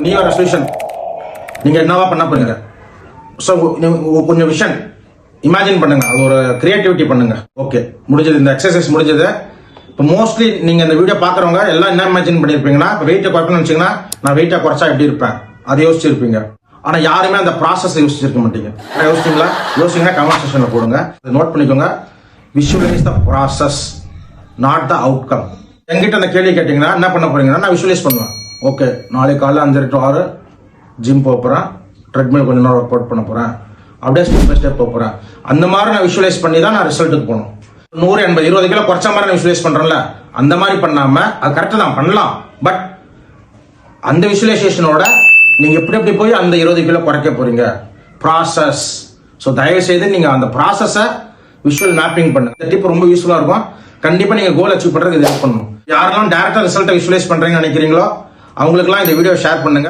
New year resolution நீங்க என்னவா பண்ண போறீங்க? ஸோ கொஞ்சம் விஷன் இமேஜின் பண்ணுங்க, அது ஒரு கிரியேட்டிவிட்டி பண்ணுங்க. ஓகே, முடிஞ்சது, இந்த எக்ஸசைஸ் முடிஞ்சது. இப்போ மோஸ்ட்லி நீங்க இந்த வீடியோ பாக்குறவங்க எல்லாம் என்ன இமேஜின் பண்ணிருப்பீங்கன்னா, வெயிட்டை குறைக்கணும்னு வச்சீங்கன்னா நான் வெயிட்டை குறைச்சா எப்படி இருப்பேன் அதை யோசிச்சிருப்பீங்க. ஆனா யாருமே அந்த ப்ராசஸ் யோசிச்சிருக்க மாட்டீங்க. யோசிச்சீங்களா? யோசிங்கன்னா கமெண்ட் செக்ஷன்ல போடுங்க, நோட் பண்ணிக்கோங்க. Visualise the process, not the outcome. என்கிட்ட அந்த கேள்வி கேட்டீங்கன்னா என்ன பண்ண போறீங்கன்னா, நான் விஷுவலைஸ் பண்ணுவேன். ஓகே, நாளைக்கு காலையில் 5 to 6 ஜிம் போகிறேன், ட்ரெட்மில் கொஞ்ச நேரம் ஒர்க் அவுட் பண்ண போகிறேன், அப்படியே ஸ்டெப் பை ஸ்டெப் போகிறேன். அந்த மாதிரி நான் விஷுவலைஸ் பண்ணி தான் நான் ரிசல்ட்டுக்கு போகணும். 100, 80, 20 கிலோ குறைச்ச மாதிரி நான் விஷுவலைஸ் பண்ணுறேன்ல, அந்த மாதிரி பண்ணாமல், அது கரெக்டாக தான் பண்ணலாம். பட் அந்த விஷுவலைசேஷனோட நீங்கள் எப்படி போய் அந்த 20 கிலோ குறைக்க போகிறீங்க, ப்ராசஸ். ஸோ தயவுசெய்து நீங்கள் அந்த ப்ராசஸை விஷுவல் மேப்பிங் பண்ணுங்க. இந்த டிப் ரொம்ப யூஸ்ஃபுல்லாக இருக்கும். கண்டிப்பாக நீங்கள் கோல் அச்சீவ் பண்ணுறதுக்கு இது ஹெல்ப் பண்ணணும். யாரெல்லாம் டேரக்டாக ரிசல்ட்டை விஷுவலைஸ் பண்ணுறீங்கன்னு நினைக்கிறீங்களோ அவங்களுக்குலாம் இந்த வீடியோ ஷேர் பண்ணுங்க.